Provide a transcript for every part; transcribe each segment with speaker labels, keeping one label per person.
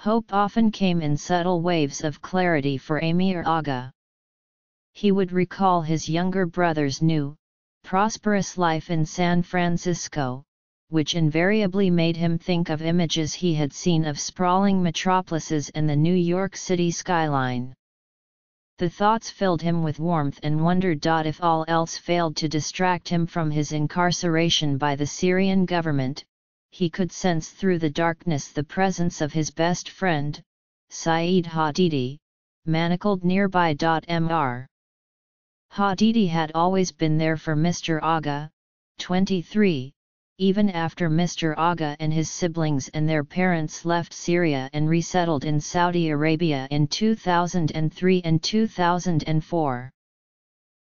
Speaker 1: Hope often came in subtle waves of clarity for Emir Aga. He would recall his younger brother's new, prosperous life in San Francisco, which invariably made him think of images he had seen of sprawling metropolises and the New York City skyline. The thoughts filled him with warmth and wonder. If all else failed to distract him from his incarceration by the Syrian government, he could sense through the darkness the presence of his best friend, Saeed Hadidi, manacled nearby. Mr. Hadidi had always been there for Mr. Aga, 23, even after Mr. Aga and his siblings and their parents left Syria and resettled in Saudi Arabia in 2003 and 2004.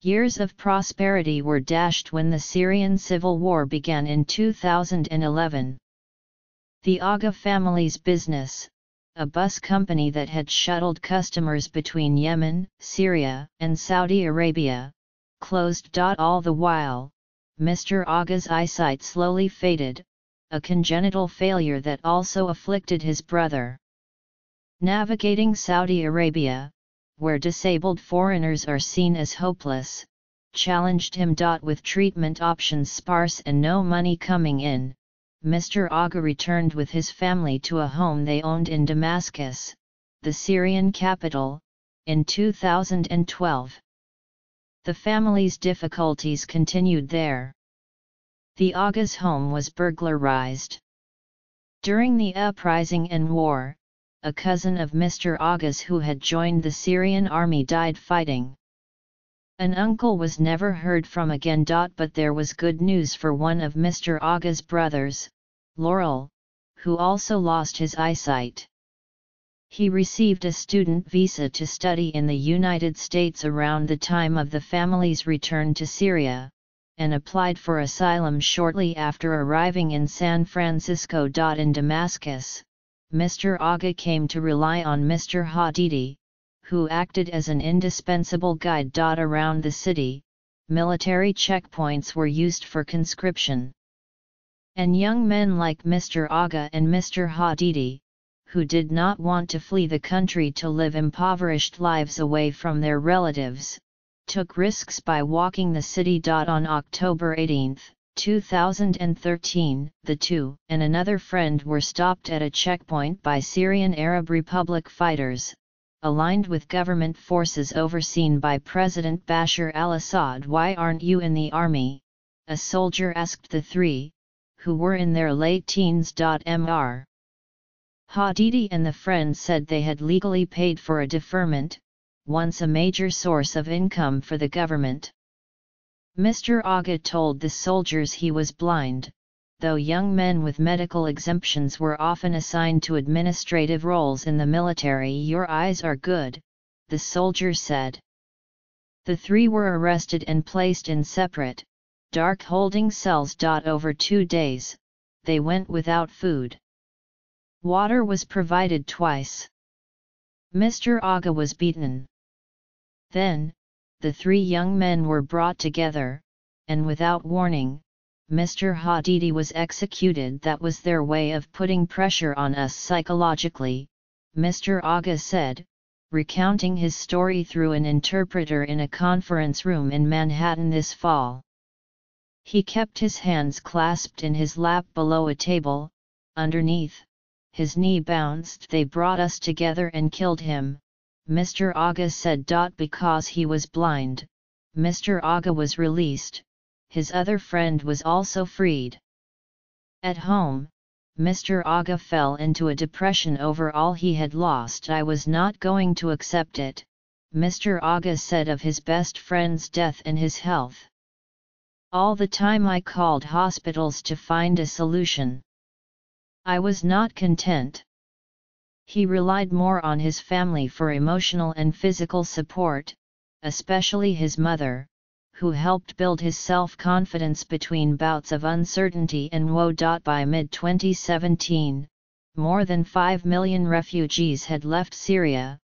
Speaker 1: Years of prosperity were dashed when the Syrian civil war began in 2011. The Aga family's business, a bus company that had shuttled customers between Yemen, Syria, and Saudi Arabia, closed. All the while, Mr. Aga's eyesight slowly faded, a congenital failure that also afflicted his brother. Navigating Saudi Arabia, where disabled foreigners are seen as hopeless, challenged him. With treatment options sparse and no money coming in, Mr. Aga returned with his family to a home they owned in Damascus, the Syrian capital, in 2012. The family's difficulties continued there. The Aga's home was burglarized. During the uprising and war, a cousin of Mr. Aga's who had joined the Syrian army died fighting. An uncle was never heard from again. But there was good news for one of Mr. Aga's brothers, Laurel, who also lost his eyesight. He received a student visa to study in the United States around the time of the family's return to Syria, and applied for asylum shortly after arriving in San Francisco. In Damascus, Mr. Aga came to rely on Mr. Hadidi, who acted as an indispensable guide. Around the city, military checkpoints were used for conscription. And young men like Mr. Aga and Mr. Hadidi, who did not want to flee the country to live impoverished lives away from their relatives, took risks by walking the city. On October 18, 2013, the two and another friend were stopped at a checkpoint by Syrian Arab Republic fighters, aligned with government forces overseen by President Bashar al-Assad. "Why aren't you in the army?" a soldier asked the three, who were in their late teens. Mr. Hadidi and the friend said they had legally paid for a deferment, once a major source of income for the government. Mr. Aga told the soldiers he was blind, though young men with medical exemptions were often assigned to administrative roles in the military. "Your eyes are good," the soldier said. The three were arrested and placed in separate, dark holding cells. Over 2 days, they went without food. Water was provided twice. Mr. Aga was beaten. Then, the three young men were brought together, and without warning, Mr. Hadidi was executed. "That was their way of putting pressure on us psychologically," Mr. Aga said, recounting his story through an interpreter in a conference room in Manhattan this fall. He kept his hands clasped in his lap below a table, underneath. His knee bounced. "They brought us together and killed him," Mr. Aga said. Because he was blind, Mr. Aga was released. His other friend was also freed. At home, Mr. Aga fell into a depression over all he had lost. "I was not going to accept it," Mr. Aga said of his best friend's death and his health. "All the time I called hospitals to find a solution. I was not content." He relied more on his family for emotional and physical support, especially his mother, who helped build his self-confidence between bouts of uncertainty and woe. By mid-2017, more than 5 million refugees had left Syria,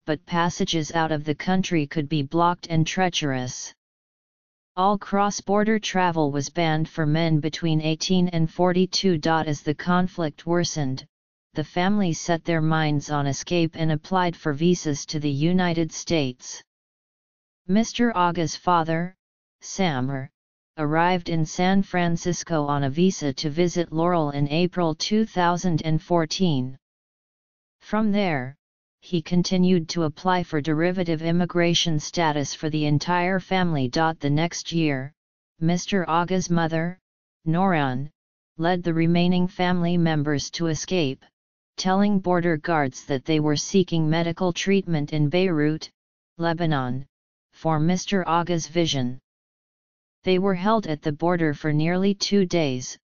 Speaker 1: but passages out of the country could be blocked and treacherous. All cross-border travel was banned for men between 18 and 42. As the conflict worsened, the family set their minds on escape and applied for visas to the United States. Mr. Aga's father, Samir, arrived in San Francisco on a visa to visit Laurel in April 2014. From there, he continued to apply for derivative immigration status for the entire family. The next year, Mr. Aga's mother, Noran, led the remaining family members to escape, telling border guards that they were seeking medical treatment in Beirut, Lebanon, for Mr. Aga's vision. They were held at the border for nearly 2 days,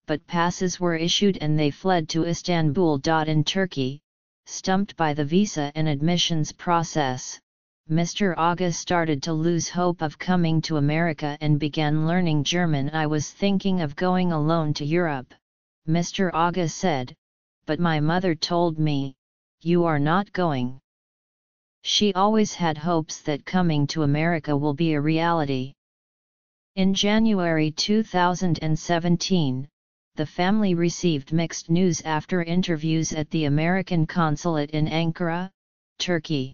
Speaker 1: but passes were issued and they fled to Istanbul. In Turkey, stumped by the visa and admissions process, Mr. Aga started to lose hope of coming to America and began learning German. I was thinking of going alone to Europe, Mr. Aga said, but my mother told me, "You are not going." She always had hopes that coming to America will be a reality. In January 2017, the family received mixed news after interviews at the American consulate in Ankara, Turkey.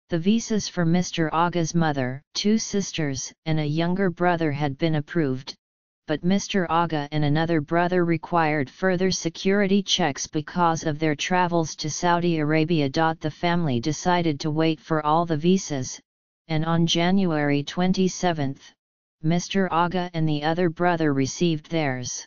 Speaker 1: The visas for Mr. Aga's mother, 2 sisters, and a younger brother had been approved, but Mr. Aga and another brother required further security checks because of their travels to Saudi Arabia. The family decided to wait for all the visas, and on January 27, Mr. Aga and the other brother received theirs.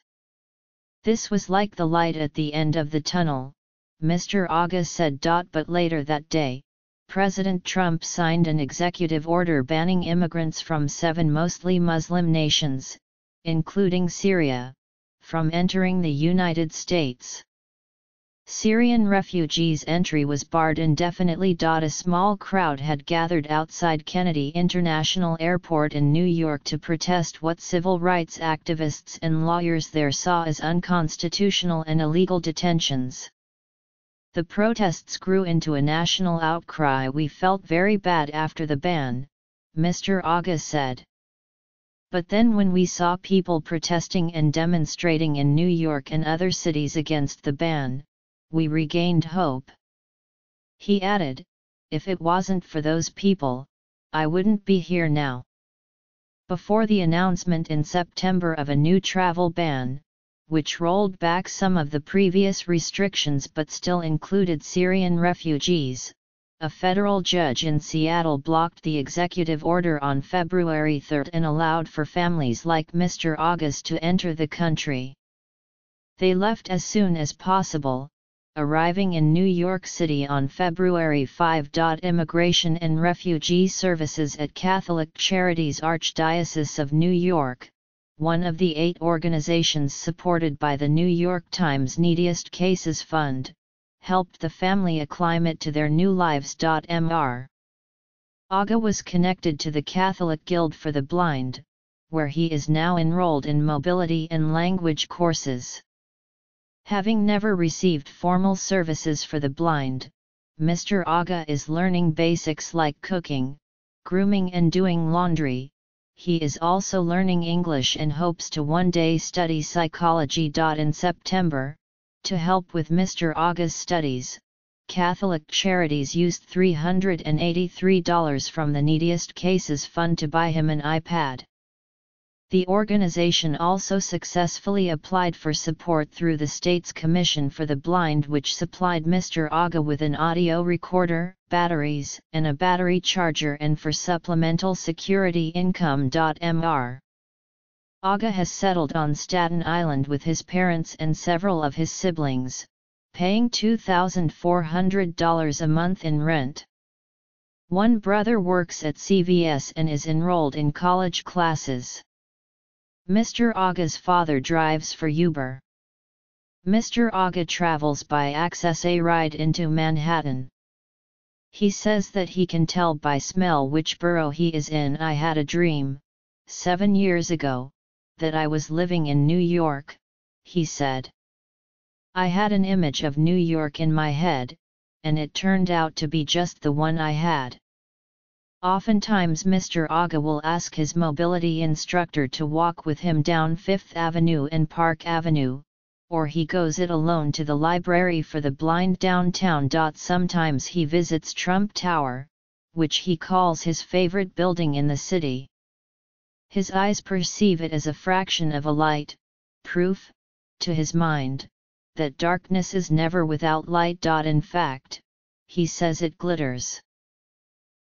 Speaker 1: This was like the light at the end of the tunnel, Mr. Aga said. But later that day, President Trump signed an executive order banning immigrants from 7 mostly Muslim nations, including Syria, from entering the United States. Syrian refugees' entry was barred indefinitely. A small crowd had gathered outside Kennedy International Airport in New York to protest what civil rights activists and lawyers there saw as unconstitutional and illegal detentions. The protests grew into a national outcry. We felt very bad after the ban, Mr. Aga said. But then when we saw people protesting and demonstrating in New York and other cities against the ban, we regained hope. He added, "If it wasn't for those people, I wouldn't be here now." Before the announcement in September of a new travel ban, which rolled back some of the previous restrictions but still included Syrian refugees, a federal judge in Seattle blocked the executive order on February 3 and allowed for families like Mr. Aga's to enter the country. They left as soon as possible, arriving in New York City on February 5. Immigration and Refugee Services at Catholic Charities Archdiocese of New York, one of the 8 organizations supported by the New York Times Neediest Cases Fund, helped the family acclimate to their new lives. Mr. Aga was connected to the Catholic Guild for the Blind, where he is now enrolled in mobility and language courses. Having never received formal services for the blind, Mr. Aga is learning basics like cooking, grooming and doing laundry. He is also learning English and hopes to one day study psychology. In September, to help with Mr. Aga's studies, Catholic Charities used $383 from the Neediest Cases Fund to buy him an iPad. The organization also successfully applied for support through the state's Commission for the Blind, which supplied Mr. Aga with an audio recorder, batteries, and a battery charger, and for supplemental security income. Mr. Aga has settled on Staten Island with his parents and several of his siblings, paying $2,400 a month in rent. One brother works at CVS and is enrolled in college classes. Mr. Aga's father drives for Uber. Mr. Aga travels by Access a ride into Manhattan. He says that he can tell by smell which borough he is in. "I had a dream, 7 years ago, that I was living in New York," he said. "I had an image of New York in my head, and it turned out to be just the one I had." Oftentimes Mr. Aga will ask his mobility instructor to walk with him down Fifth Avenue and Park Avenue, or he goes it alone to the library for the blind downtown. Sometimes he visits Trump Tower, which he calls his favorite building in the city. His eyes perceive it as a fraction of a light, proof, to his mind, that darkness is never without light. In fact, he says it glitters.